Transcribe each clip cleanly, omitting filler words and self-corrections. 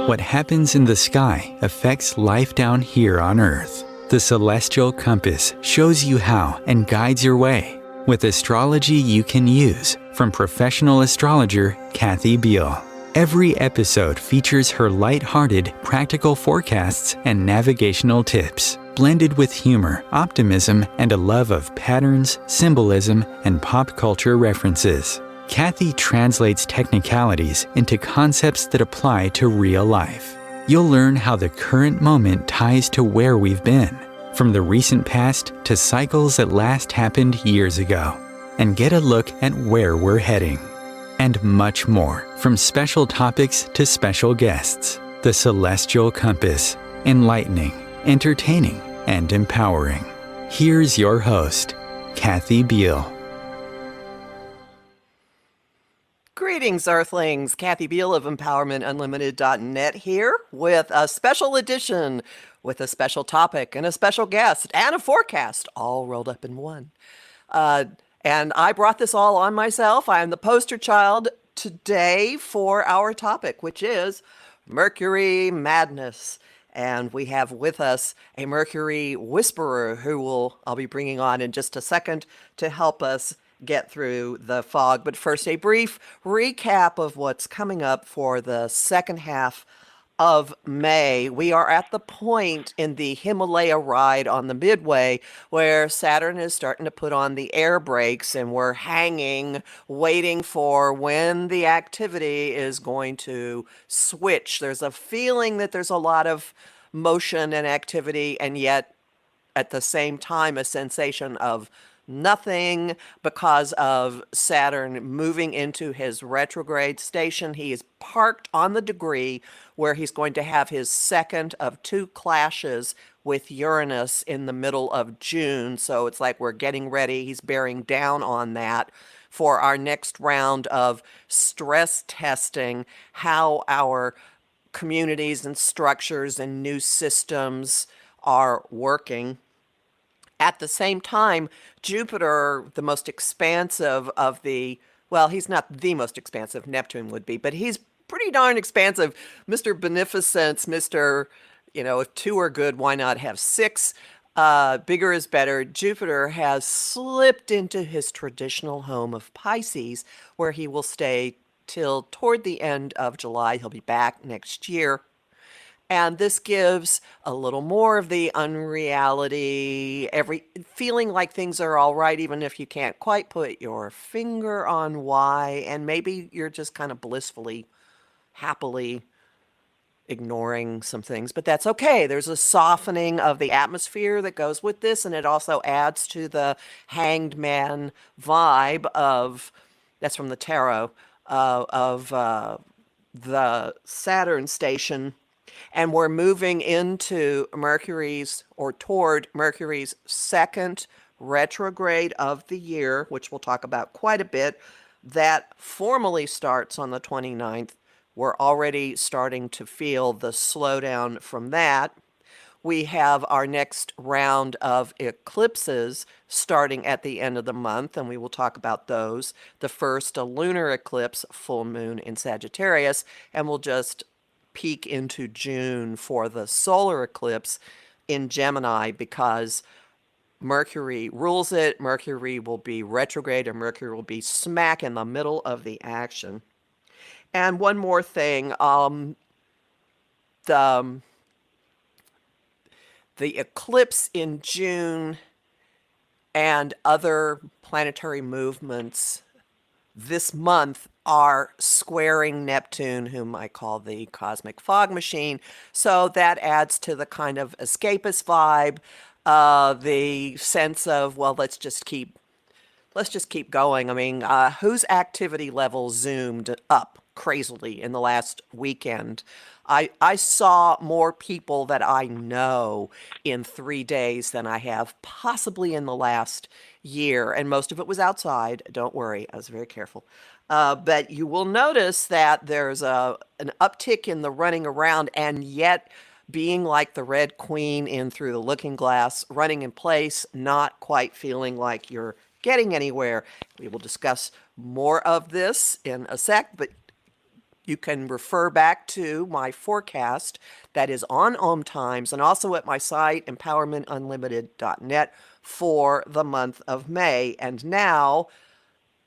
What happens in the sky affects life down here on Earth. The celestial compass shows you how and guides your way with astrology you can use from professional astrologer Kathy Beal. Every episode features her light-hearted, practical forecasts and navigational tips, blended with humor, optimism, and a love of patterns, symbolism, and pop culture references. Kathy translates technicalities into concepts that apply to real life. You'll learn how the current moment ties to where we've been, from the recent past to cycles that last happened years ago, and get a look at where we're heading. And much more, from special topics to special guests. The Celestial Compass, enlightening, entertaining, and empowering. Here's your host, Kathy Beal. Greetings, Earthlings. Kathy Beal of EmpowermentUnlimited.net here with a special edition with a special topic and a special guest and a forecast all rolled up in one. And I brought this all on myself. I am the poster child today for our topic, which is Mercury madness. And we have with us a Mercury whisperer who I'll be bringing on in just a second to help us get through the fog. But first, a brief recap of what's coming up for the second half of May. We are at the point in the Himalaya ride on the Midway where Saturn is starting to put on the air brakes, and we're hanging, waiting for when the activity is going to switch. There's a feeling that there's a lot of motion and activity, and yet at the same time a sensation of nothing because of Saturn moving into his retrograde station. He is parked on the degree where he's going to have his second of two clashes with Uranus in the middle of June. So it's like we're getting ready. He's bearing down on that for our next round of stress testing how our communities and structures and new systems are working. At the same time, Jupiter, the most expansive of he's not the most expansive, Neptune would be, but he's pretty darn expansive. Mr. Beneficence, Mr., if two are good, why not have six? Bigger is better. Jupiter has slipped into his traditional home of Pisces, where he will stay till toward the end of July. He'll be back next year. And this gives a little more of the unreality, feeling like things are all right, even if you can't quite put your finger on why. And maybe you're just kind of blissfully, happily ignoring some things, but that's okay. There's a softening of the atmosphere that goes with this, and it also adds to the hanged man vibe that's from the tarot, of the Saturn station. And we're moving into toward Mercury's second retrograde of the year, which we'll talk about quite a bit. That formally starts on the 29th. We're already starting to feel the slowdown from that. We have our next round of eclipses starting at the end of the month, and we will talk about those. The first, a lunar eclipse, full moon in Sagittarius, and we'll just peek into June for the solar eclipse in Gemini because Mercury rules it. Mercury will be retrograde, and Mercury will be smack in the middle of the action. And one more thing, the eclipse in June and other planetary movements this month are squaring Neptune, whom I call the cosmic fog machine. So that adds to the kind of escapist vibe, the sense of, let's just keep going. I mean, whose activity level zoomed up crazily in the last weekend? I saw more people that I know in 3 days than I have possibly in the last year, and most of it was outside. Don't worry, I was very careful. But you will notice that there's an uptick in the running around, and yet being like the Red Queen in Through the Looking Glass, running in place, not quite feeling like you're getting anywhere. We will discuss more of this in a sec, but you can refer back to my forecast that is on Om Times and also at my site, empowermentunlimited.net, for the month of May. And now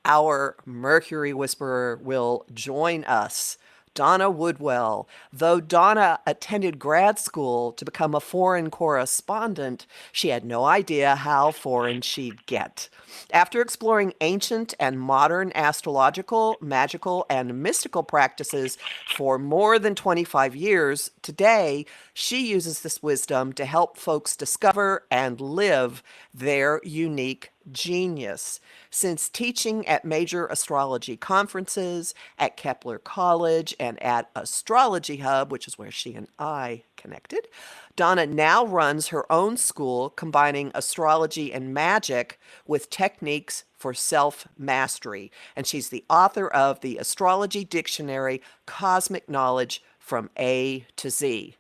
our Mercury Whisperer will join us, Donna Woodwell. Though Donna attended grad school to become a foreign correspondent, she had no idea how foreign she'd get. After exploring ancient and modern astrological, magical, and mystical practices for more than 25 years, today she uses this wisdom to help folks discover and live their unique genius. Since teaching at major astrology conferences, at Kepler College, and at Astrology Hub, which is where she and I connected, Donna now runs her own school combining astrology and magic with techniques for self-mastery. And she's the author of the Astrology Dictionary, Cosmic Knowledge from A to Z.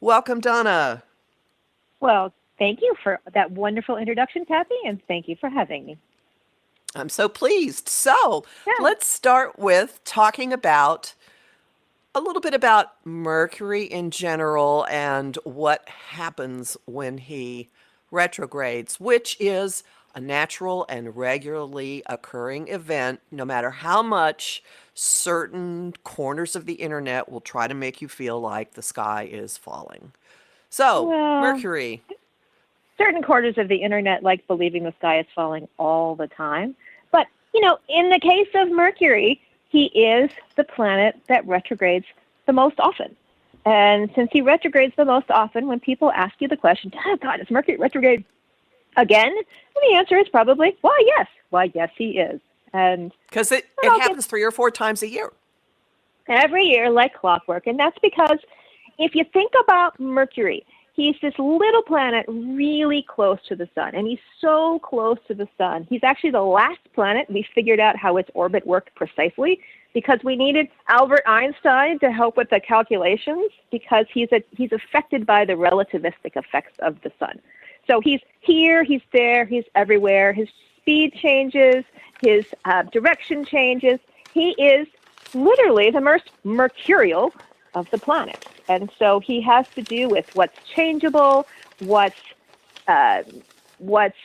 Welcome, Donna. Well, thank you for that wonderful introduction, Kathy, and thank you for having me. I'm so pleased. So let's start with talking about a little bit about Mercury in general and what happens when he retrogrades, which is a natural and regularly occurring event, no matter how much certain corners of the internet will try to make you feel like the sky is falling. So, Mercury. Certain corners of the internet like believing the sky is falling all the time. But, in the case of Mercury, he is the planet that retrogrades the most often. And since he retrogrades the most often, when people ask you the question, oh, God, is Mercury retrograde again? And the answer is probably, why, yes. Why, yes, he is. And because it happens 3 or 4 times a year. Every year, like clockwork. And that's because if you think about Mercury, he's this little planet really close to the sun, and he's so close to the sun. He's actually the last planet we figured out how its orbit worked precisely because we needed Albert Einstein to help with the calculations because he's affected by the relativistic effects of the sun. So he's here, he's there, he's everywhere. His speed changes, his direction changes. He is literally the most mercurial of the planets. And so he has to do with what's changeable, what's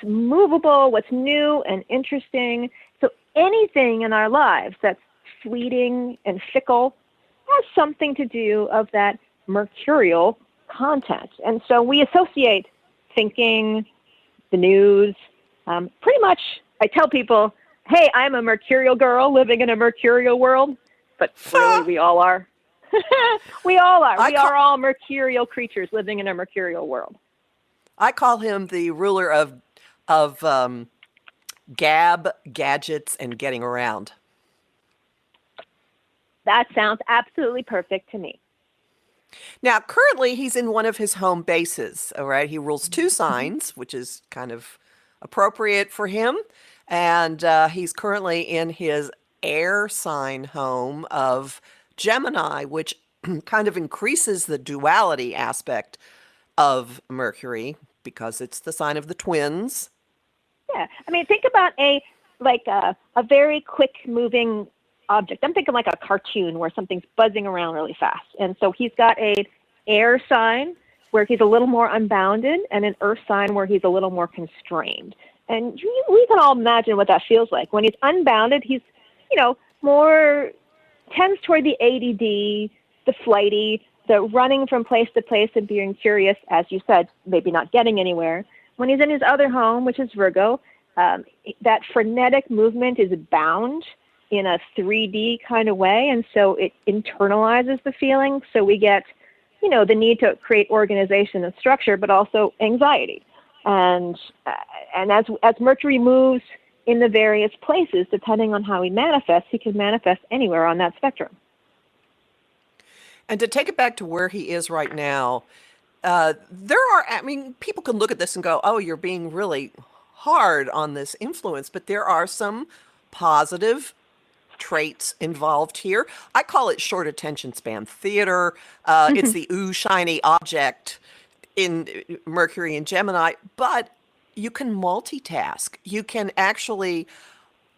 movable, what's new and interesting. So anything in our lives that's fleeting and fickle has something to do of that mercurial content. And so we associate thinking, the news, pretty much I tell people, hey, I'm a mercurial girl living in a mercurial world, but really we all are. We all are. We are all mercurial creatures living in a mercurial world. I call him the ruler of gadgets, and getting around. That sounds absolutely perfect to me. Now, currently, he's in one of his home bases, all right? He rules 2 signs, which is kind of appropriate for him. And he's currently in his air sign home of Gemini, which kind of increases the duality aspect of Mercury because it's the sign of the twins. Yeah. I mean, think about a very quick moving object. I'm thinking like a cartoon where something's buzzing around really fast. And so he's got an air sign where he's a little more unbounded and an earth sign where he's a little more constrained. And we can all imagine what that feels like. When he's unbounded, he's, more tends toward the ADD, the flighty, the running from place to place and being curious, as you said, maybe not getting anywhere. When he's in his other home, which is Virgo, that frenetic movement is bound in a 3D kind of way, and so it internalizes the feeling. So we get, the need to create organization and structure, but also anxiety. And as Mercury moves in the various places, depending on how he manifests, he can manifest anywhere on that spectrum. And to take it back to where he is right now, people can look at this and go, oh, you're being really hard on this influence, but there are some positive traits involved here. I call it short attention span theater. It's the shiny object in Mercury and Gemini, but you can multitask. You can actually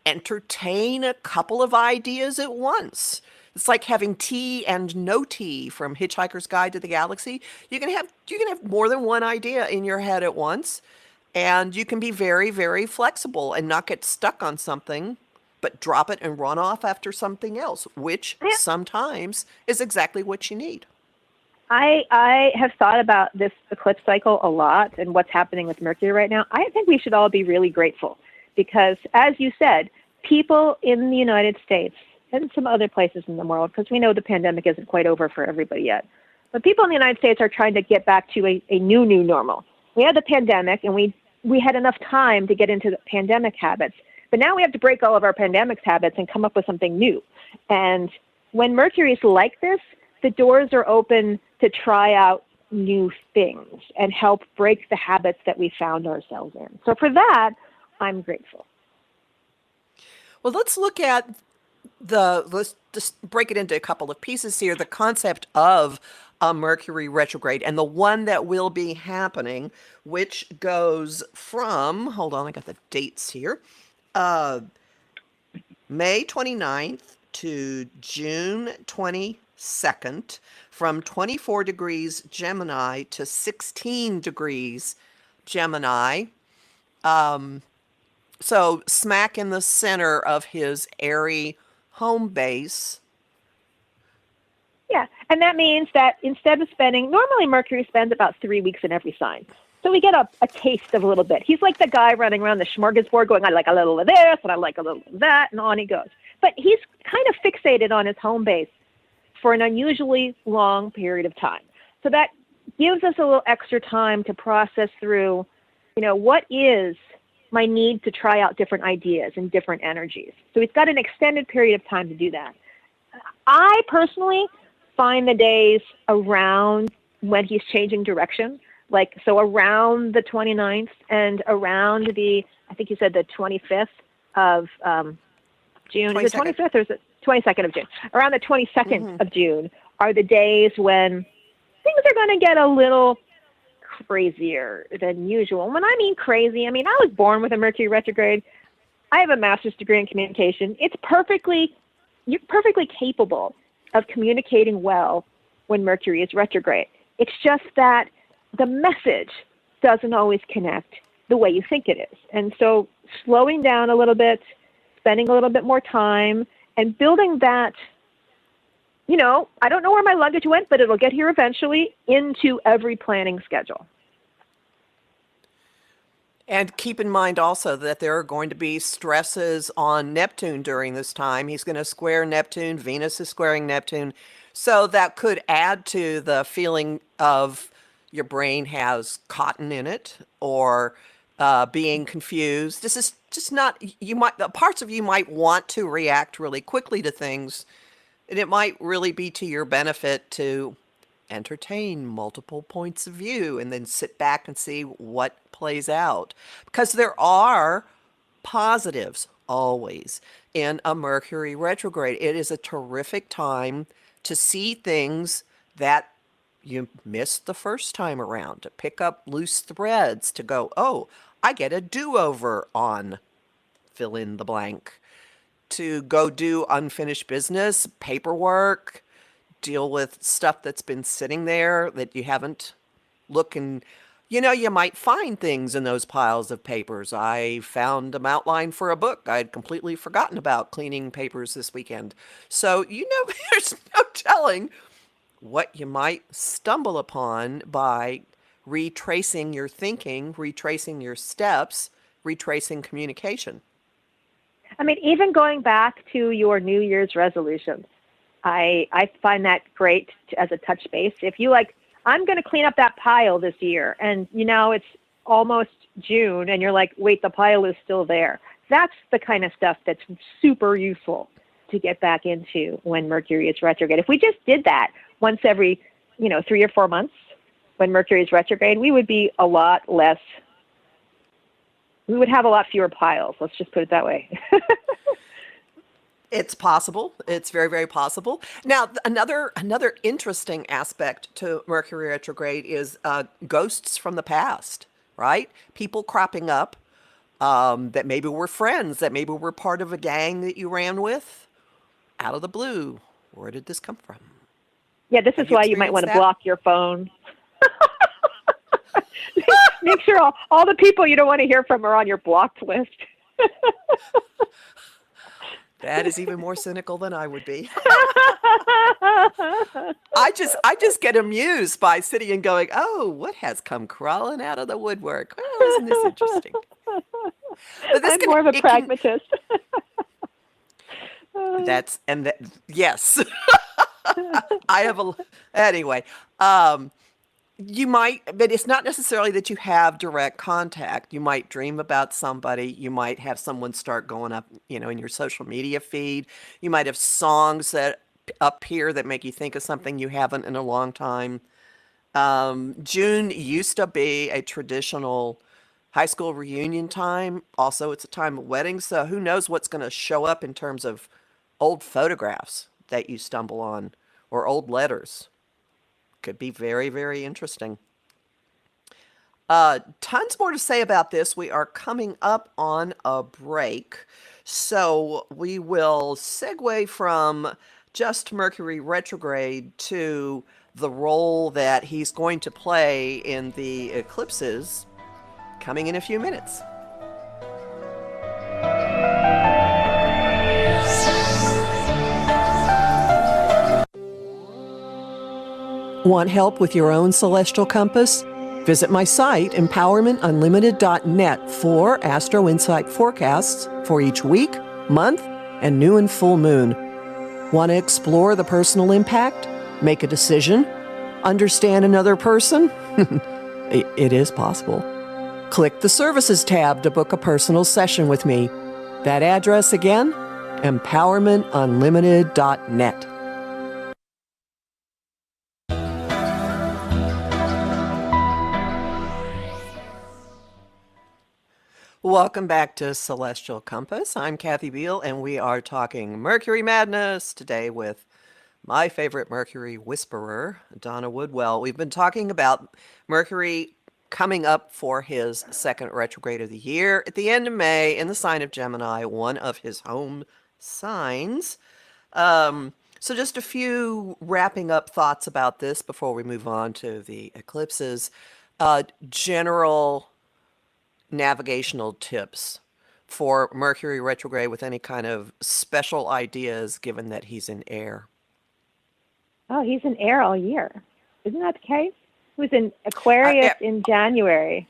entertain a couple of ideas at once. It's like having tea and no tea from Hitchhiker's Guide to the Galaxy. You can have more than one idea in your head at once, and you can be very, very flexible and not get stuck on something, but drop it and run off after something else, which Yeah. sometimes is exactly what you need. I have thought about this eclipse cycle a lot and what's happening with Mercury right now. I think we should all be really grateful because, as you said, people in the United States and some other places in the world, because we know the pandemic isn't quite over for everybody yet, but people in the United States are trying to get back to a new normal. We had the pandemic, and we had enough time to get into the pandemic habits, but now we have to break all of our pandemic habits and come up with something new. And when Mercury is like this, the doors are open to try out new things and help break the habits that we found ourselves in. So for that, I'm grateful. Well, let's just break it into a couple of pieces here. The concept of a Mercury retrograde and the one that will be happening, which goes from, hold on, I got the dates here, May 29th to June 22nd, from 24 degrees Gemini to 16 degrees Gemini. So smack in the center of his airy home base. Yeah, and that means that instead of normally Mercury spends about 3 weeks in every sign. So we get a taste of a little bit. He's like the guy running around the smorgasbord going, I like a little of this, and I like a little of that, and on he goes. But he's kind of fixated on his home base for an unusually long period of time. So that gives us a little extra time to process through, what is my need to try out different ideas and different energies. So he's got an extended period of time to do that. I personally find the days around when he's changing direction, so around the 29th and around I think you said the 25th of June. Is it 25th or is it 22nd of June? Around the 22nd of June are the days when things are going to get a little crazier than usual. When I mean crazy, I was born with a Mercury retrograde. I have a master's degree in communication. You're perfectly capable of communicating well when Mercury is retrograde. It's just that the message doesn't always connect the way you think it is. And so slowing down a little bit, spending a little bit more time, and building that, I don't know where my luggage went, but it'll get here eventually, into every planning schedule. And keep in mind also that there are going to be stresses on Neptune during this time. He's going to square Neptune. Venus is squaring Neptune. So that could add to the feeling of your brain has cotton in it, or being confused. This is just not, parts of you might want to react really quickly to things, and it might really be to your benefit to entertain multiple points of view and then sit back and see what plays out. Because there are positives always in a Mercury retrograde. It is a terrific time to see things that you missed the first time around, to pick up loose threads, to go, oh, I get a do-over on fill in the blank, to go do unfinished business, paperwork, deal with stuff that's been sitting there that you haven't looked, and you might find things in those piles of papers. I found an outline for a book I'd completely forgotten about cleaning papers this weekend. So, there's no telling what you might stumble upon by retracing your thinking, retracing your steps, retracing communication. Even going back to your New Year's resolutions, I find that great as a touch base. If you I'm going to clean up that pile this year, and it's almost June, and you're like, wait, the pile is still there. That's the kind of stuff that's super useful to get back into when Mercury is retrograde. If we just did that once every, 3 or 4 months when Mercury is retrograde, we would be a lot less, we would have a lot fewer piles. Let's just put it that way. It's possible. It's very, very possible. Now, another interesting aspect to Mercury retrograde is ghosts from the past, right? People cropping up that maybe were friends, that maybe were part of a gang that you ran with, out of the blue. Where did this come from? Yeah, this Have is you why you might want to experienced that? block your phone. Make sure all the people you don't want to hear from are on your blocked list. That is even more cynical than I would be. I just get amused by sitting and going, oh, what has come crawling out of the woodwork? Well, isn't this interesting? But I'm more of a pragmatist. yes. I have anyway. Um, you might, but it's not necessarily that you have direct contact. You might dream about somebody. You might have someone start going up, in your social media feed. You might have songs that appear that make you think of something you haven't in a long time. June used to be a traditional high school reunion time. Also, it's a time of weddings. So who knows what's going to show up in terms of old photographs that you stumble on or old letters. Could be very, very interesting. Tons more to say about this. We are coming up on a break. So we will segue from just Mercury retrograde to the role that he's going to play in the eclipses coming in a few minutes. Want help with your own celestial compass? Visit my site, empowermentunlimited.net, for Astro Insight forecasts for each week, month, and new and full moon. Want to explore the personal impact? Make a decision? Understand another person? It is possible. Click the Services tab to book a personal session with me. That address again? empowermentunlimited.net. Welcome back to Celestial Compass. I'm Kathy Beal, and we are talking Mercury Madness today with my favorite Mercury whisperer, Donna Woodwell. We've been talking about Mercury coming up for his second retrograde of the year at the end of May in the sign of Gemini, one of his home signs. So just a few wrapping up thoughts about this before we move on to the eclipses. General navigational tips for Mercury retrograde with any kind of special ideas given that he's in air. Oh, he's in air all year. Isn't that the case? He was in Aquarius in January.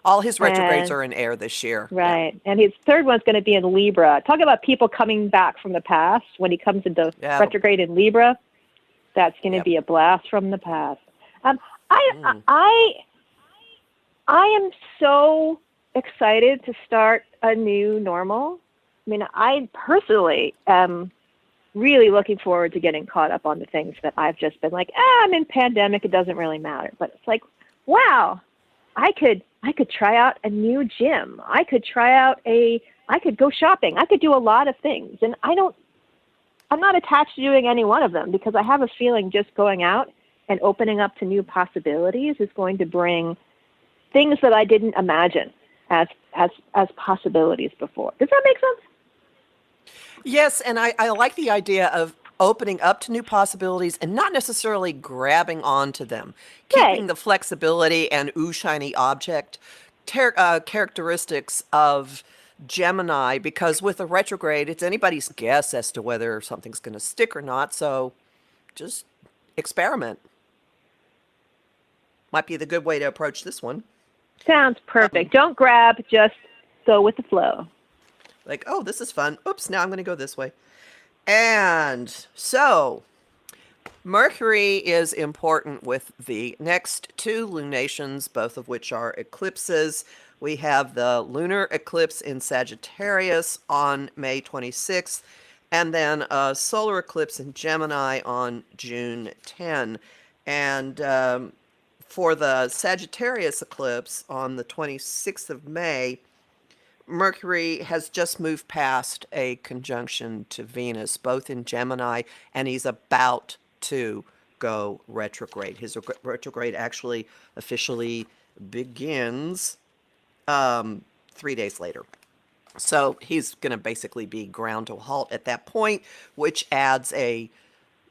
All his retrogrades are in air this year. Right. Yeah. And his third one's going to be in Libra. Talk about people coming back from the past. When he comes into retrograde in Libra, that's going to be a blast from the past. I am so excited to start a new normal. I mean, I personally am really looking forward to getting caught up on the things that I've just been like, I'm in pandemic, it doesn't really matter. But it's like, wow, I could try out a new gym. I could go shopping. I could do a lot of things. And I'm not attached to doing any one of them because I have a feeling just going out and opening up to new possibilities is going to bring things that I didn't imagine as possibilities before. Does that make sense? Yes, and I like the idea of opening up to new possibilities and not necessarily grabbing onto them, keeping the flexibility and shiny object characteristics of Gemini, because with a retrograde, it's anybody's guess as to whether something's going to stick or not, so just experiment. Might be the good way to approach this one. Sounds perfect. Don't grab, just go with the flow. Like, oh, this is fun. Oops, now I'm going to go this way. And so, Mercury is important with the next two lunations, both of which are eclipses. We have the lunar eclipse in Sagittarius on May 26th, and then a solar eclipse in Gemini on June 10. And for the Sagittarius eclipse on the 26th of May, Mercury has just moved past a conjunction to Venus, both in Gemini, and he's about to go retrograde. His retrograde actually officially begins 3 days later. So he's going to basically be ground to a halt at that point, which adds a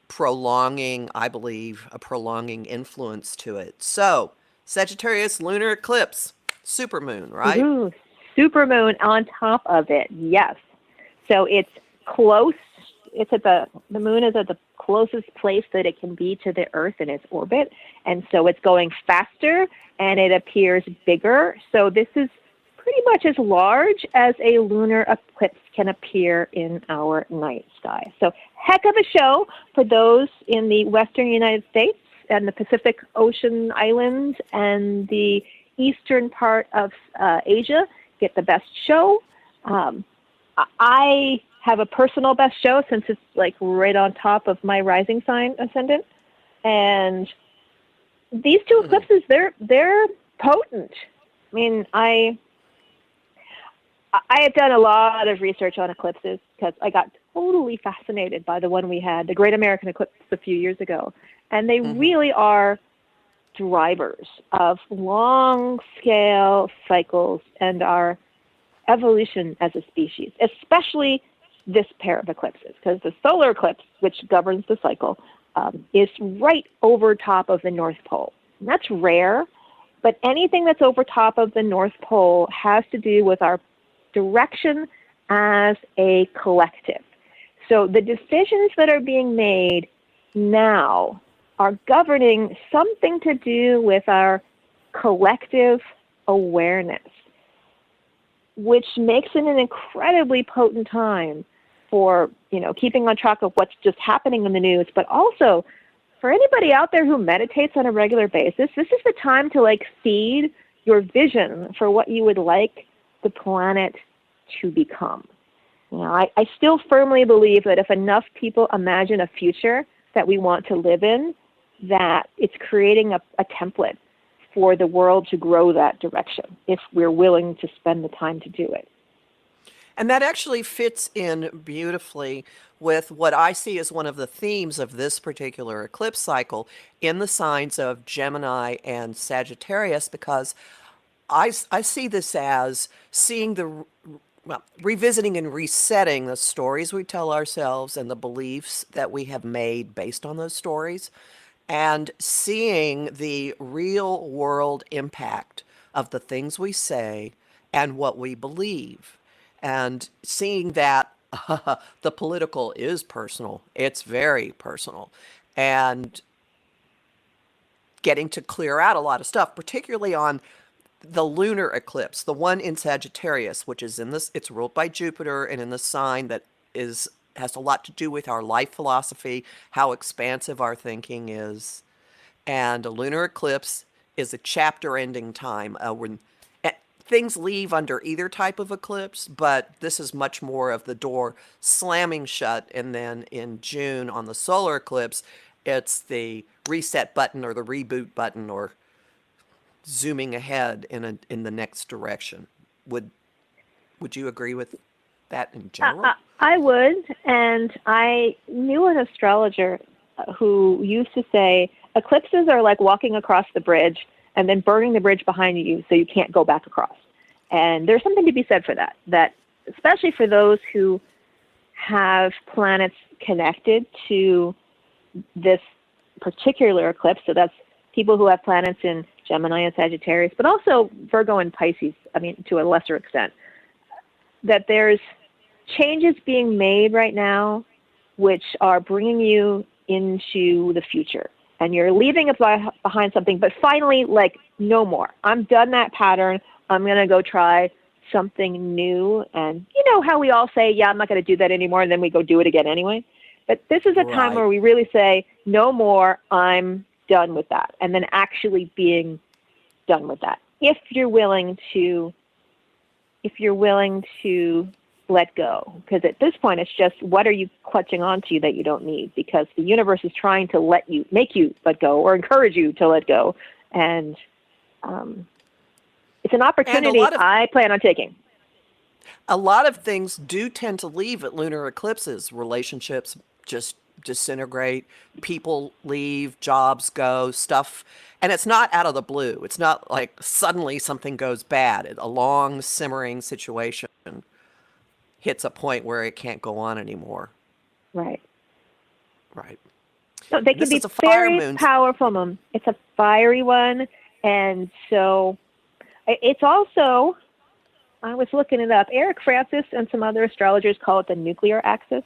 prolonging, I believe, a prolonging influence to it. So, Sagittarius lunar eclipse, supermoon, right? Ooh, supermoon on top of it. Yes. So it's close. It's at the moon is at the closest place that it can be to the Earth in its orbit. And so it's going faster and it appears bigger. So this is pretty much as large as a lunar eclipse can appear in our night sky. So heck of a show for those in the western United States and the Pacific Ocean islands and the eastern part of Asia get the best show. I have a personal best show since it's like right on top of my rising sign ascendant. And these two eclipses, they're potent. I mean, I have done a lot of research on eclipses because I got totally fascinated by the one we had, the Great American Eclipse a few years ago. And they really are drivers of long-scale cycles and our evolution as a species, especially this pair of eclipses, because the solar eclipse, which governs the cycle, is right over top of the North Pole. And that's rare, but anything that's over top of the North Pole has to do with our direction as a collective. So the decisions that are being made now are governing something to do with our collective awareness, which makes it an incredibly potent time for, keeping on track of what's just happening in the news, but also for anybody out there who meditates on a regular basis, this is the time to feed your vision for what you would like the planet to become. I still firmly believe that if enough people imagine a future that we want to live in, that it's creating a template for the world to grow that direction if we're willing to spend the time to do it. And that actually fits in beautifully with what I see as one of the themes of this particular eclipse cycle in the signs of Gemini and Sagittarius, because I see this as revisiting and resetting the stories we tell ourselves and the beliefs that we have made based on those stories, and seeing the real world impact of the things we say and what we believe. And seeing that the political is personal. It's very personal. And getting to clear out a lot of stuff, particularly on the lunar eclipse, the one in Sagittarius, which is it's ruled by Jupiter and in the sign that has a lot to do with our life philosophy, how expansive our thinking is. And a lunar eclipse is a chapter ending time when things leave under either type of eclipse, but this is much more of the door slamming shut. And then in June on the solar eclipse, it's the reset button or the reboot button or zooming ahead in the next direction. Would you agree with that in general? I would, and I knew an astrologer who used to say eclipses are like walking across the bridge and then burning the bridge behind you so you can't go back across. And there's something to be said for that especially for those who have planets connected to this particular eclipse. So that's people who have planets in Gemini and Sagittarius, but also Virgo and Pisces, to a lesser extent, that there's changes being made right now which are bringing you into the future. And you're leaving it behind something, but finally, no more. I'm done that pattern. I'm going to go try something new. And you know how we all say, yeah, I'm not going to do that anymore, and then we go do it again anyway. But this is a time where we really say, no more, I'm done with that. And then actually being done with that. If you're willing to let go, because at this point it's just, what are you clutching onto that you don't need? Because the universe is trying to make you let go or encourage you to let go. And it's an opportunity I plan on taking. A lot of things do tend to leave at lunar eclipses. Relationships just disintegrate, people leave, jobs go, stuff. And it's not out of the blue. It's not like suddenly something goes bad. A long simmering situation hits a point where it can't go on anymore. Right. Right. No, they And can this be is a fire very moon. powerful moon. It's a fiery one, and so it's also. I was looking it up. Eric Francis and some other astrologers call it the nuclear axis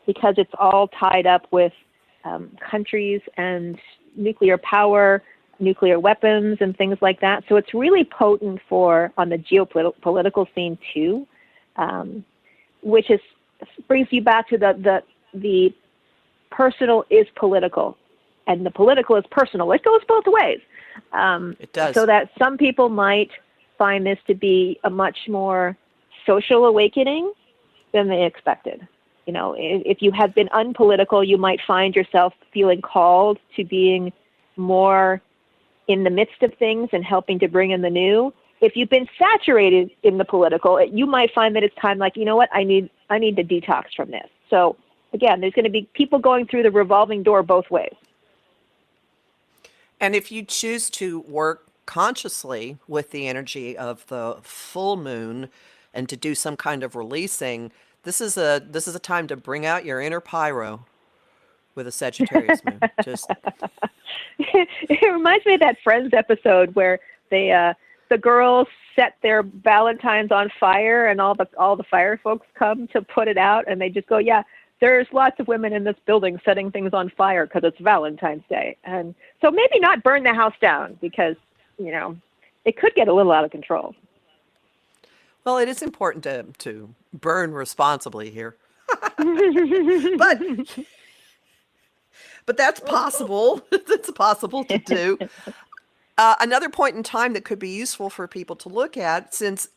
because it's all tied up with countries and nuclear power, nuclear weapons, and things like that. So it's really potent on the geopolitical scene too, which brings you back to the personal is political, and the political is personal. It goes both ways. It does. So that some people might find this to be a much more social awakening than they expected. You know, if you have been unpolitical, you might find yourself feeling called to being more in the midst of things and helping to bring in the new. If you've been saturated in the political, you might find that it's time like, you know what, I need to detox from this. So again, there's going to be people going through the revolving door both ways. And if you choose to work consciously with the energy of the full moon and to do some kind of releasing, this is a time to bring out your inner pyro with a Sagittarius moon. Just it reminds me of that Friends episode where the girls set their Valentines on fire and all the fire folks come to put it out, and they just go, yeah, there's lots of women in this building setting things on fire because it's Valentine's Day. And so maybe not burn the house down because, you know, it could get a little out of control. well, it is important to burn responsibly here. But that's possible. That's possible to do. Another point in time that could be useful for people to look at, since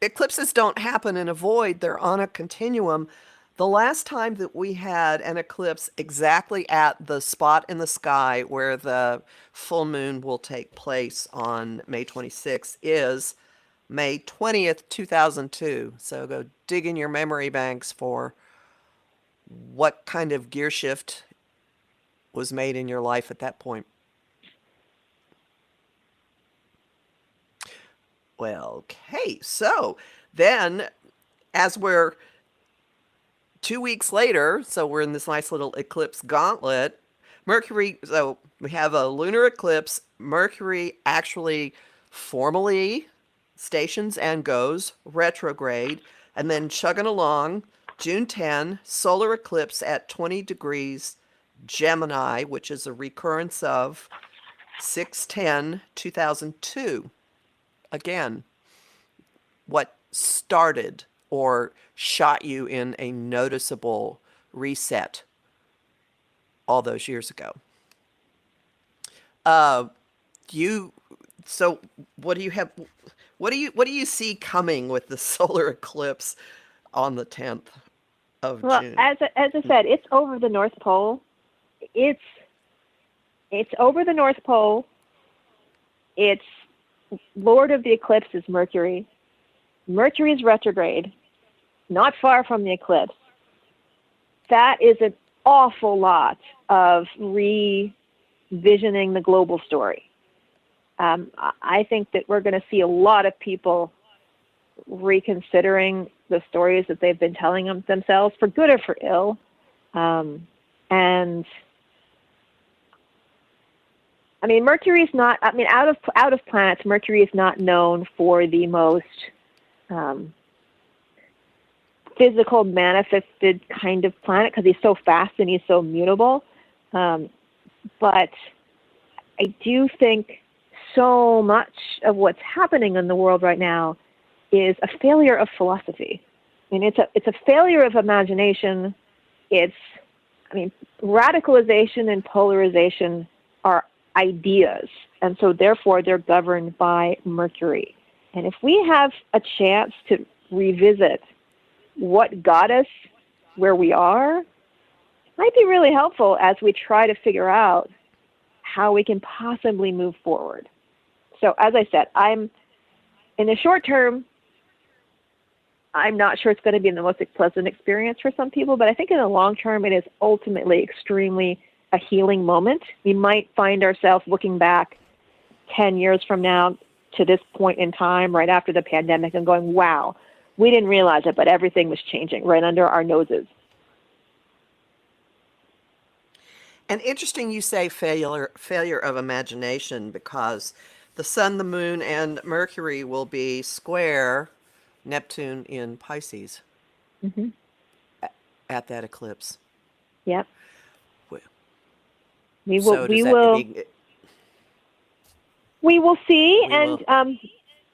eclipses don't happen in a void, they're on a continuum. The last time that we had an eclipse exactly at the spot in the sky where the full moon will take place on May 26th is May 20th, 2002. So go dig in your memory banks for what kind of gear shift was made in your life at that point. Well, okay, so then as we're 2 weeks later, so we're in this nice little eclipse gauntlet, Mercury, so we have a lunar eclipse, Mercury actually formally stations and goes retrograde, and then chugging along, June 10, solar eclipse at 20 degrees Gemini, which is a recurrence of 6/10/2002. Again, what started or shot you in a noticeable reset all those years ago. So what do you have? What do you see coming with the solar eclipse on the 10th of June? As I said, it's over the North Pole. It's over the North Pole. It's Lord of the eclipse is Mercury. Mercury is retrograde, not far from the eclipse. That is an awful lot of revisioning the global story. I think that we're going to see a lot of people reconsidering the stories that they've been telling themselves, for good or for ill. And I mean, Mercury is not, I mean, out of planets, Mercury is not known for the most physical, manifested kind of planet because he's so fast and he's so mutable. But I do think so much of what's happening in the world right now is a failure of philosophy. I mean, it's a failure of imagination. Radicalization and polarization are ideas, and so therefore they're governed by Mercury. And if we have a chance to revisit what got us where we are, it might be really helpful as we try to figure out how we can possibly move forward. So as I said, in the short term, I'm not sure it's going to be the most pleasant experience for some people, but I think in the long term, it is ultimately extremely a healing moment. We might find ourselves looking back 10 years from now to this point in time, right after the pandemic, and going, wow, we didn't realize it, but everything was changing right under our noses. And interesting you say failure of imagination, because the sun, the moon, and Mercury will be square Neptune in Pisces Hmm. at that eclipse. Yep. Well, We will. So does We that will. mean We will see. we will? And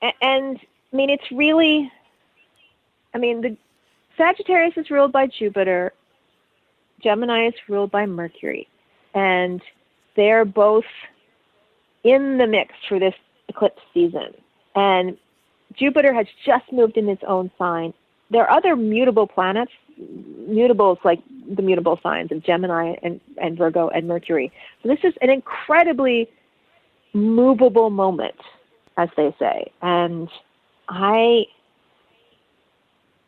I mean, it's really. I mean, the Sagittarius is ruled by Jupiter. Gemini is ruled by Mercury, and they're both in the mix for this eclipse season. And Jupiter has just moved in its own sign. There are other mutable planets, mutables like the mutable signs of Gemini and Virgo and Mercury. So this is an incredibly movable moment, as they say. And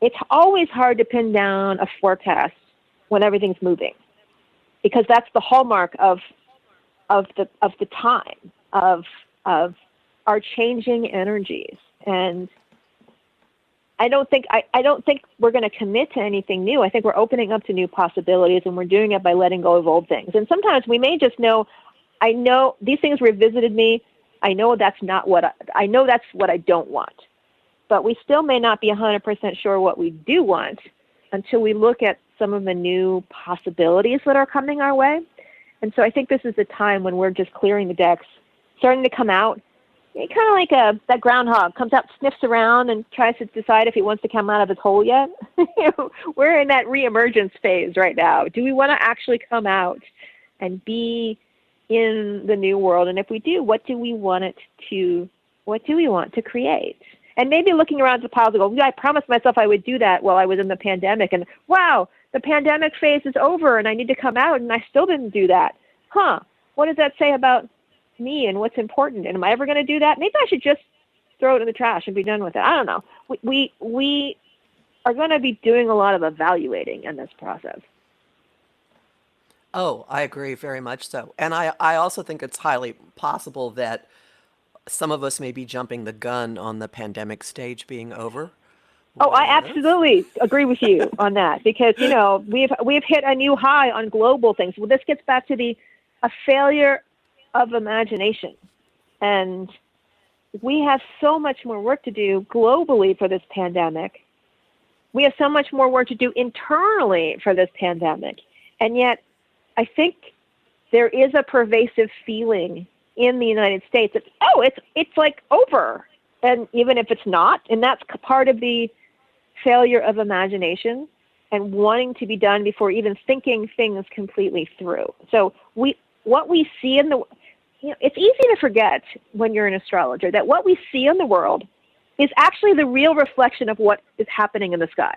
it's always hard to pin down a forecast when everything's moving, because that's the hallmark of the time of our changing energies. And I don't think we're going to commit to anything new. I think we're opening up to new possibilities, and we're doing it by letting go of old things. And sometimes we may just know, I know these things revisited me. I know that's not what I know that's what I don't want. But we still may not be 100% sure what we do want until we look at some of the new possibilities that are coming our way. And so I think this is the time when we're just clearing the decks, starting to come out. Kind of like that groundhog comes out, sniffs around, and tries to decide if he wants to come out of his hole yet. We're in that reemergence phase right now. Do we want to actually come out and be in the new world? And if we do, what do we want to create? And maybe looking around the piles and go, yeah, I promised myself I would do that while I was in the pandemic. And wow, the pandemic phase is over and I need to come out and I still didn't do that. What does that say about me and what's important? And am I ever going to do that? Maybe I should just throw it in the trash and be done with it. I don't know. We are going to be doing a lot of evaluating in this process. Oh, I agree very much so. And I also think it's highly possible that some of us may be jumping the gun on the pandemic stage being over. Oh, I With- absolutely agree with you on that, because we've hit a new high on global things. Well, this gets back to a failure of imagination, and we have so much more work to do globally for this pandemic. We have so much more work to do internally for this pandemic, and yet I think there is a pervasive feeling in the United States that it's like over, and even if it's not, and that's part of the failure of imagination and wanting to be done before even thinking things completely through. So what we see it's easy to forget when you're an astrologer that what we see in the world is actually the real reflection of what is happening in the sky.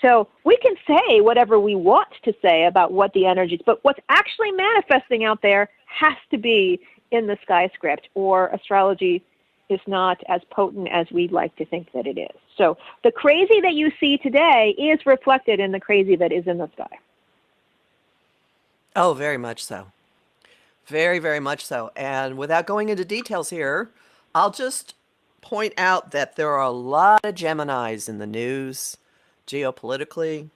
So we can say whatever we want to say about what the energy is, but what's actually manifesting out there has to be in the sky script, or astrology is not as potent as we'd like to think that it is. So the crazy that you see today is reflected in the crazy that is in the sky. Oh, very much so. Very, very much so. And without going into details here, I'll just point out that there are a lot of Geminis in the news geopolitically,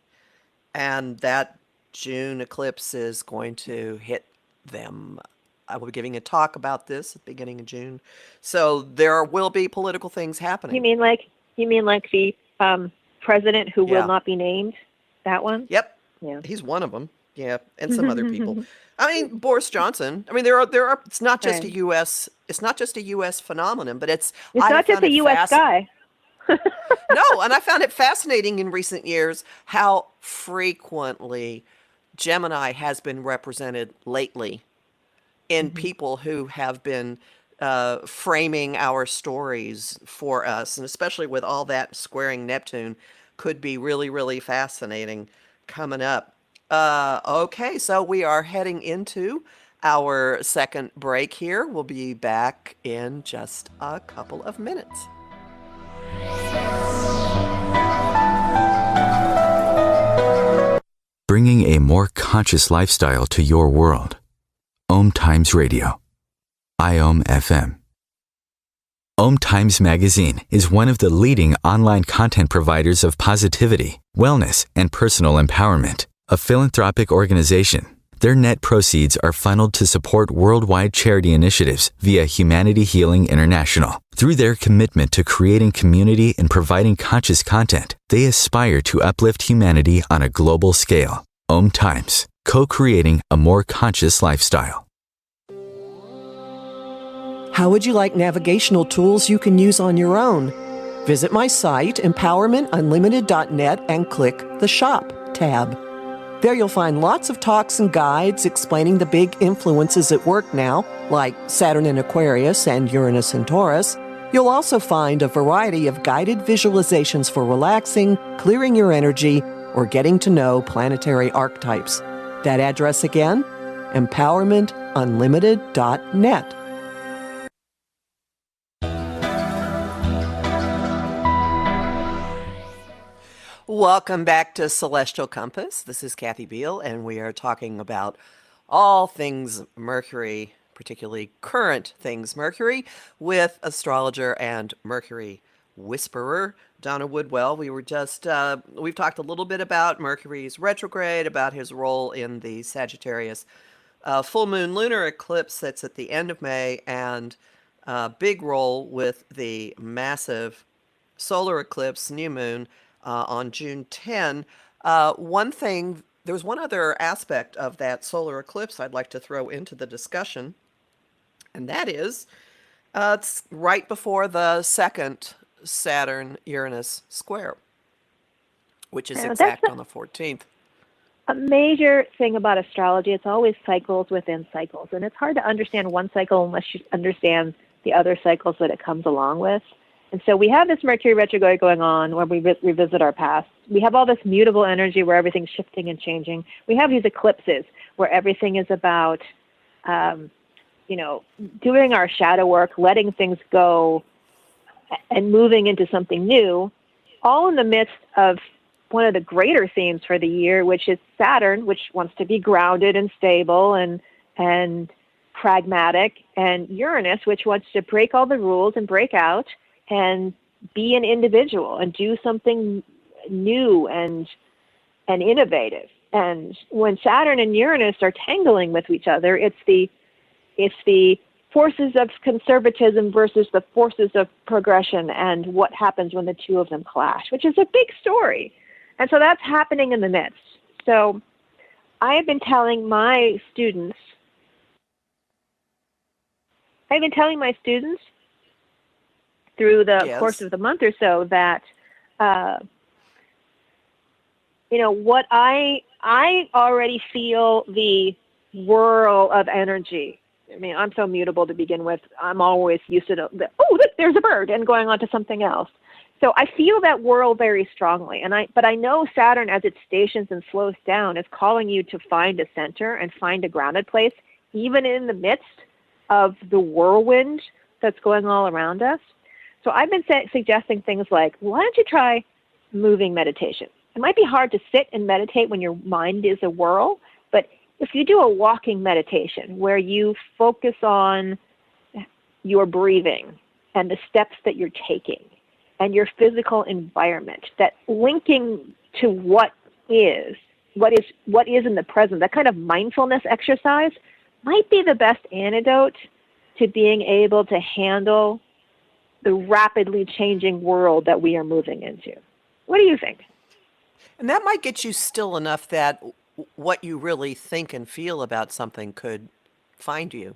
and that June eclipse is going to hit them. I will be giving a talk about this at the beginning of June. So there will be political things happening. You mean like the president who Yeah. will not be named? That one? Yep. Yeah. He's one of them. Yeah, and some other people. I mean, Boris Johnson. I mean, there are. It's not just Right. a U.S. It's not just a U.S. phenomenon, but it's. It's I not just found a it U.S. guy. No, and I found it fascinating in recent years how frequently Gemini has been represented lately in people who have been framing our stories for us, and especially with all that squaring Neptune, could be really, really fascinating coming up. Okay, so we are heading into our second break here. We'll be back in just a couple of minutes. Bringing a more conscious lifestyle to your world. Om Times Radio. IOM FM. Om Times Magazine is one of the leading online content providers of positivity, wellness, and personal empowerment. A philanthropic organization Their net proceeds are funneled to support worldwide charity initiatives via Humanity Healing International. Through their commitment to creating community and providing conscious content, they aspire to uplift humanity on a global scale. Om Times, co-creating a more conscious lifestyle. How would you like navigational tools you can use on your own? Visit my site, empowermentunlimited.net, and click the Shop tab. There you'll find lots of talks and guides explaining the big influences at work now, like Saturn in Aquarius and Uranus in Taurus. You'll also find a variety of guided visualizations for relaxing, clearing your energy, or getting to know planetary archetypes. That address again, empowermentunlimited.net. Welcome back to Celestial Compass. This is Kathy Beal, and we are talking about all things Mercury, particularly current things Mercury, with astrologer and Mercury whisperer, Donna Woodwell. We've talked a little bit about Mercury's retrograde, about his role in the Sagittarius full moon lunar eclipse that's at the end of May, and big role with the massive solar eclipse, new moon, on June 10. There's one other aspect of that solar eclipse I'd like to throw into the discussion, and that is it's right before the second Saturn-Uranus square, which is exact on the 14th. A major thing about astrology, it's always cycles within cycles, and it's hard to understand one cycle unless you understand the other cycles that it comes along with. And so we have this Mercury retrograde going on where we revisit our past. We have all this mutable energy where everything's shifting and changing. We have these eclipses where everything is about, doing our shadow work, letting things go, and moving into something new, all in the midst of one of the greater themes for the year, which is Saturn, which wants to be grounded and stable and pragmatic, and Uranus, which wants to break all the rules and break out and be an individual and do something new and innovative. And when Saturn and Uranus are tangling with each other, it's the forces of conservatism versus the forces of progression, and what happens when the two of them clash, which is a big story. And so that's happening in the midst. So I have been telling my students through the course of the month or so that, what I already feel the whirl of energy. I mean, I'm so mutable to begin with. I'm always used to look, there's a bird, and going on to something else. So I feel that whirl very strongly. But I know Saturn, as it stations and slows down, is calling you to find a center and find a grounded place, even in the midst of the whirlwind that's going all around us. So I've been suggesting things like, why don't you try moving meditation? It might be hard to sit and meditate when your mind is a whirl, but if you do a walking meditation where you focus on your breathing and the steps that you're taking and your physical environment, that linking to what is in the present, that kind of mindfulness exercise might be the best antidote to being able to handle the rapidly changing world that we are moving into. What do you think? And that might get you still enough that what you really think and feel about something could find you.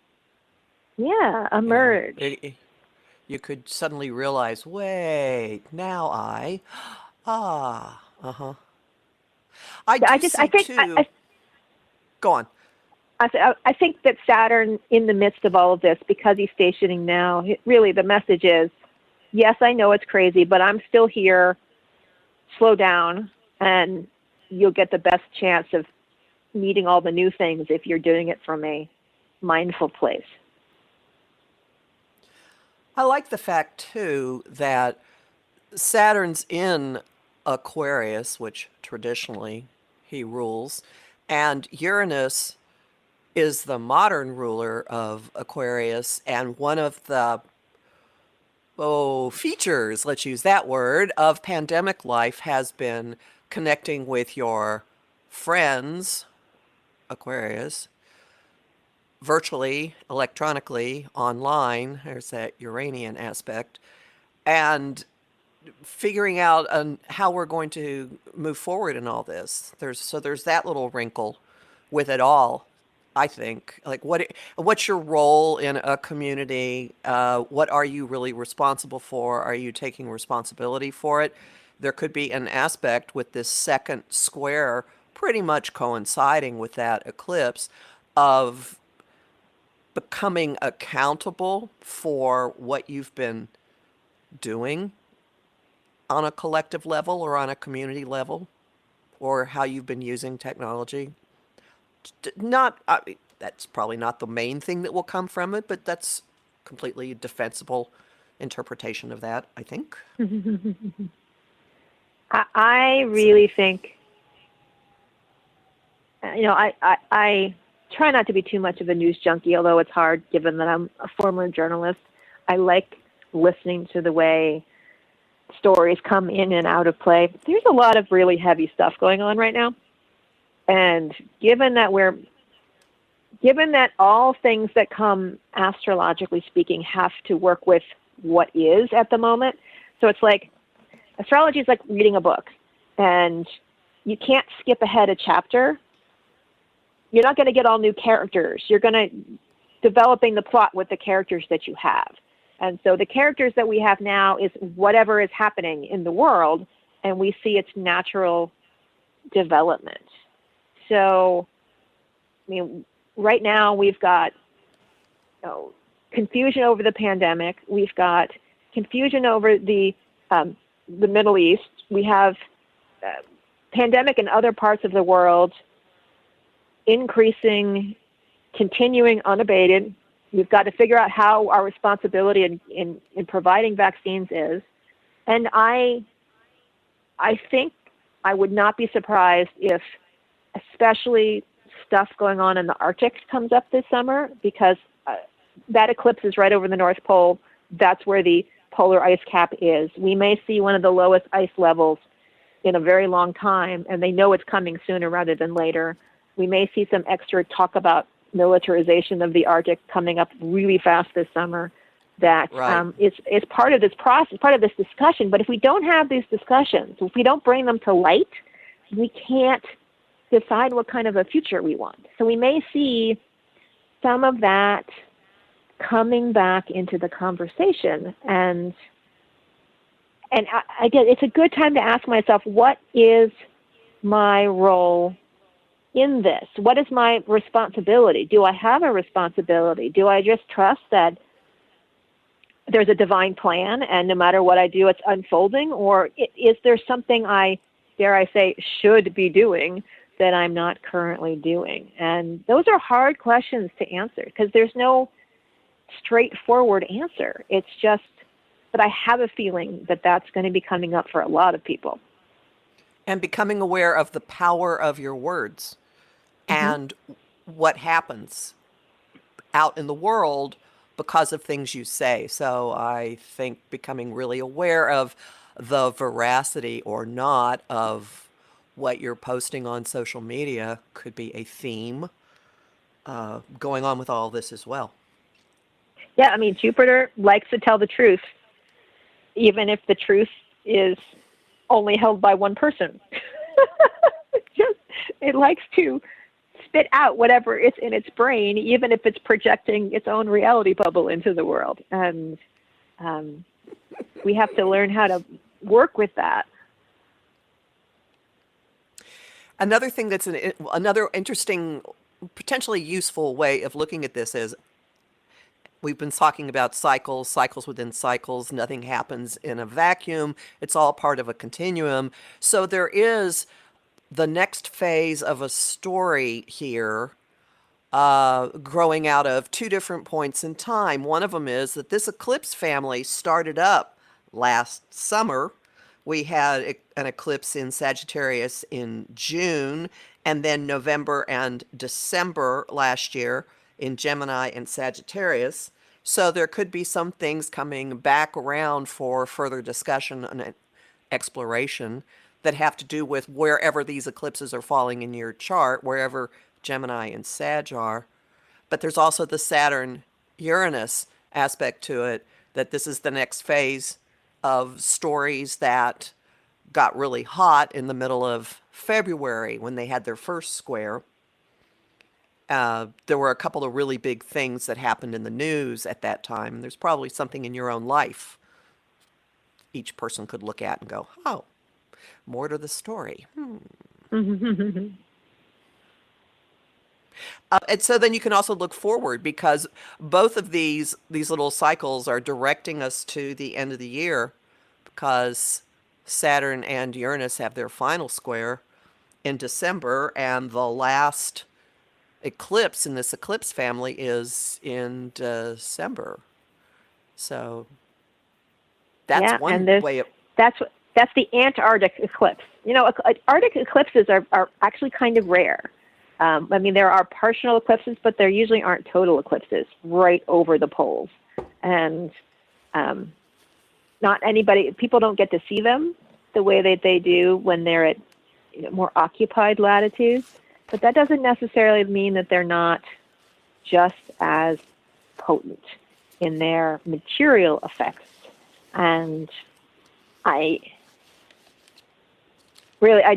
Yeah, emerge. You could suddenly realize, wait, now go on. I think that Saturn, in the midst of all of this, because he's stationing now, really the message is, yes, I know it's crazy, but I'm still here. Slow down, and you'll get the best chance of meeting all the new things if you're doing it from a mindful place. I like the fact, too, that Saturn's in Aquarius, which traditionally he rules, and Uranus is the modern ruler of Aquarius, and one of the features, let's use that word, of pandemic life has been connecting with your friends Aquarius, virtually, electronically, online. There's that Uranian aspect. And figuring out how we're going to move forward in all this. There's that little wrinkle with it all. I think, like, what's your role in a community? What are you really responsible for? Are you taking responsibility for it? There could be an aspect with this second square pretty much coinciding with that eclipse of becoming accountable for what you've been doing on a collective level or on a community level, or how you've been using technology. Not, I mean, that's probably not the main thing that will come from it, but that's completely defensible interpretation of that, I think. I really think, I try not to be too much of a news junkie, although it's hard given that I'm a former journalist. I like listening to the way stories come in and out of play. There's a lot of really heavy stuff going on right now. And given that all things that come astrologically speaking have to work with what is at the moment. So it's like, astrology is like reading a book, and you can't skip ahead a chapter. You're not going to get all new characters. You're going to developing the plot with the characters that you have. And so the characters that we have now is whatever is happening in the world, and we see its natural development. So, I mean, right now we've got confusion over the pandemic. We've got confusion over the Middle East. We have pandemic in other parts of the world increasing, continuing unabated. We've got to figure out how our responsibility in providing vaccines is. And I think I would not be surprised if especially stuff going on in the Arctic comes up this summer, because that eclipse is right over the North Pole. That's where the polar ice cap is. We may see one of the lowest ice levels in a very long time, and they know it's coming sooner rather than later. We may see some extra talk about militarization of the Arctic coming up really fast this summer. That right. is part of this process, part of this discussion. But if we don't have these discussions, if we don't bring them to light, we can't decide what kind of a future we want. So we may see some of that coming back into the conversation. And again, it's a good time to ask myself, what is my role in this? What is my responsibility? Do I have a responsibility? Do I just trust that there's a divine plan and no matter what I do, it's unfolding? Or is there something I, dare I say, should be doing that I'm not currently doing? And those are hard questions to answer because there's no straightforward answer. It's just that I have a feeling that that's going to be coming up for a lot of people. And becoming aware of the power of your words and what happens out in the world because of things you say. So I think becoming really aware of the veracity or not of what you're posting on social media could be a theme going on with all this as well. Yeah, I mean, Jupiter likes to tell the truth, even if the truth is only held by one person. It likes to spit out whatever is in its brain, even if it's projecting its own reality bubble into the world. And we have to learn how to work with that. Another thing that's another interesting, potentially useful way of looking at this is we've been talking about cycles within cycles. Nothing happens in a vacuum. It's all part of a continuum. So there is the next phase of a story here growing out of two different points in time. One of them is that this eclipse family started up last summer. We had an eclipse in Sagittarius in June, and then November and December last year in Gemini and Sagittarius. So there could be some things coming back around for further discussion and exploration that have to do with wherever these eclipses are falling in your chart, wherever Gemini and Sag are. But there's also the Saturn-Uranus aspect to it, that this is the next phase of stories that got really hot in the middle of February when they had their first square. There were a couple of really big things that happened in the news at that time. There's probably something in your own life each person could look at and go, oh, more to the story. And so then you can also look forward, because both of these little cycles are directing us to the end of the year, because Saturn and Uranus have their final square in December, and the last eclipse in this eclipse family is in December. So that's one way of... That's the Antarctic eclipse. You know, Arctic eclipses are actually kind of rare. I mean, there are partial eclipses, but there usually aren't total eclipses right over the poles. And people don't get to see them the way that they do when they're at more occupied latitudes. But that doesn't necessarily mean that they're not just as potent in their material effects. And I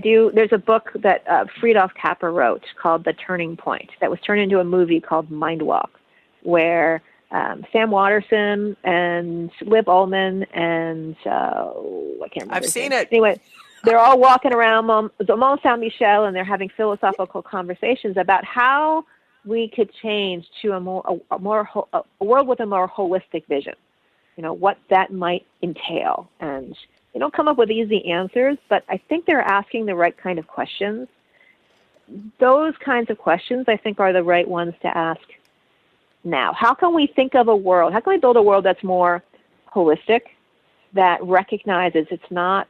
do. There's a book that Friedhof Capra wrote called The Turning Point that was turned into a movie called Mind Walk, where Sam Watterson and Lib Ullman and I can't remember. I've seen it. Anyway, they're all walking around Mont Saint Michel, and they're having philosophical conversations about how we could change to a world with a more holistic vision. You know, what that might entail. And they don't come up with easy answers, but I think they're asking the right kind of questions. Those kinds of questions, I think, are the right ones to ask now. How can we think of a world? How can we build a world that's more holistic, that recognizes it's not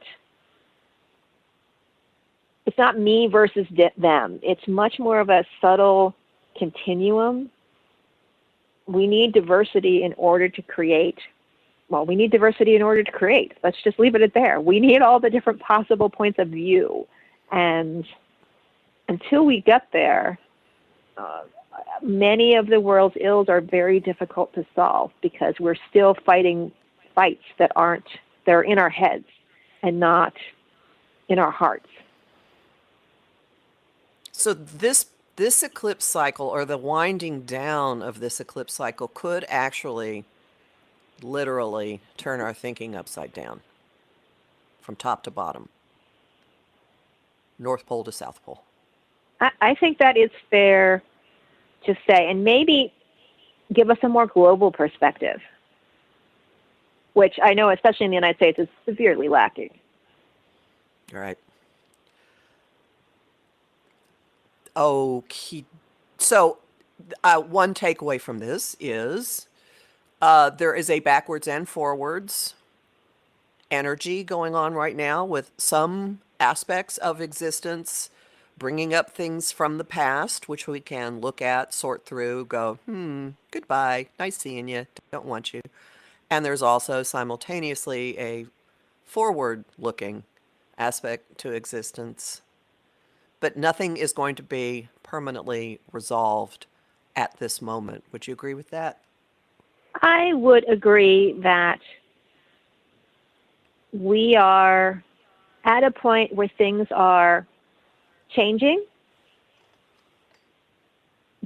me versus them. It's much more of a subtle continuum. We need diversity in order to create. Well, we need diversity in order to create. Let's just leave it at there. We need all the different possible points of view. And until we get there, many of the world's ills are very difficult to solve, because we're still fighting fights that are in our heads and not in our hearts. So this eclipse cycle, or the winding down of this eclipse cycle, could actually literally turn our thinking upside down from top to bottom, North Pole to South Pole. I think that is fair to say, and maybe give us a more global perspective, which I know, especially in the United States, is severely lacking. Right. Okay. So one takeaway from this is there is a backwards and forwards energy going on right now, with some aspects of existence bringing up things from the past, which we can look at, sort through, go, goodbye, nice seeing you, don't want you. And there's also simultaneously a forward-looking aspect to existence. But nothing is going to be permanently resolved at this moment. Would you agree with that? I would agree that we are at a point where things are changing,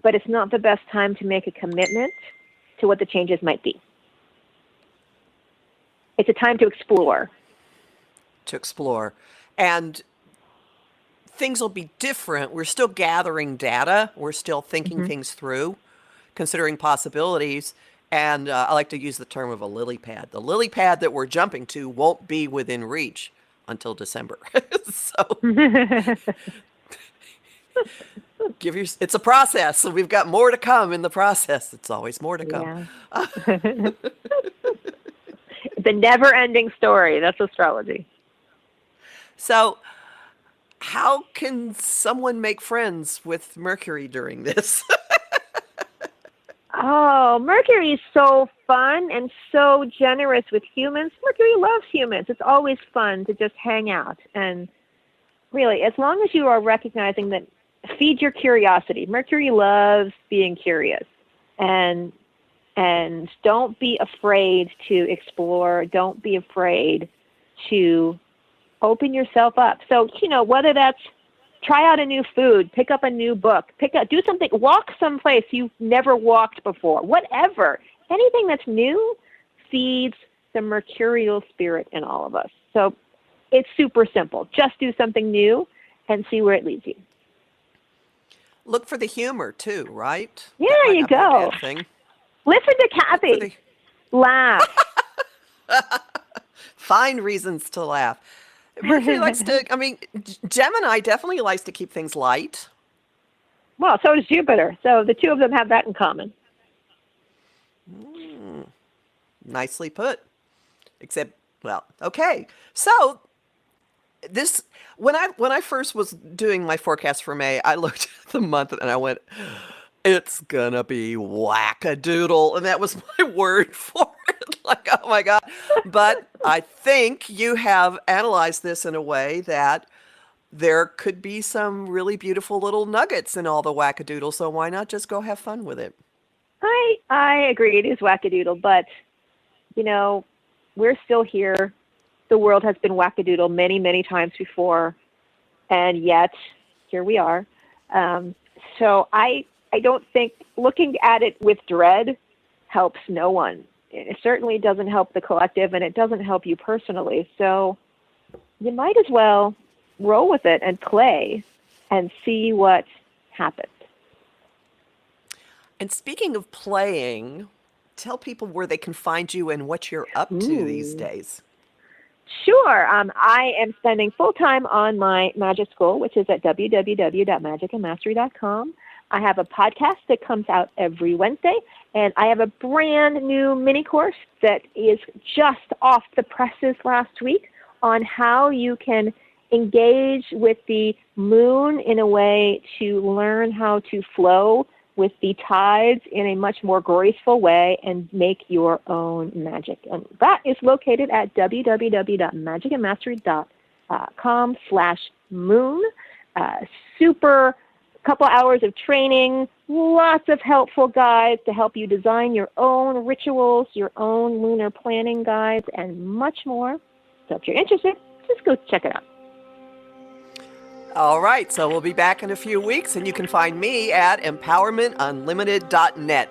but it's not the best time to make a commitment to what the changes might be. It's a time to explore. And things will be different. We're still gathering data. We're still thinking things through, considering possibilities. And I like to use the term of a lily pad. The lily pad that we're jumping to won't be within reach until December. So it's a process. So we've got more to come in the process. It's always more to come. Yeah. It's a never-ending story. That's astrology. So how can someone make friends with Mercury during this? Oh, Mercury is so fun and so generous with humans. Mercury loves humans. It's always fun to just hang out. And really, as long as you are recognizing that feed your curiosity. Mercury loves being curious, and don't be afraid to explore. Don't be afraid to open yourself up. So, whether that's try out a new food, pick up a new book, do something, walk someplace you've never walked before, whatever. Anything that's new feeds the mercurial spirit in all of us. So it's super simple. Just do something new and see where it leads you. Look for the humor too, right? Yeah, That might you not be a go. bad thing. Listen to Kathy. Laugh. Find reasons to laugh. Mercury likes to, Gemini definitely likes to keep things light. Well, so does Jupiter. So the two of them have that in common. Nicely put. Except, well, okay. So this, when I first was doing my forecast for May, I looked at the month and I went, it's gonna be wackadoodle. And that was my word for it. Like, oh my God. But I think you have analyzed this in a way that there could be some really beautiful little nuggets in all the wackadoodle. So why not just go have fun with it? I agree. It is wackadoodle, but we're still here. The world has been wackadoodle many, many times before, and yet here we are. So I don't think looking at it with dread helps no one. It certainly doesn't help the collective, and it doesn't help you personally. So you might as well roll with it and play and see what happens. And speaking of playing, tell people where they can find you and what you're up to these days. Sure. I am spending full time on my magic school, which is at www.magicandmastery.com. I have a podcast that comes out every Wednesday, and I have a brand new mini course that is just off the presses last week on how you can engage with the moon in a way to learn how to flow with the tides in a much more graceful way and make your own magic. And that is located at www.magicandmastery.com/moon. Super couple hours of training, lots of helpful guides to help you design your own rituals, your own lunar planning guides, and much more. So if you're interested, just go check it out. All right, so we'll be back in a few weeks, and you can find me at empowermentunlimited.net.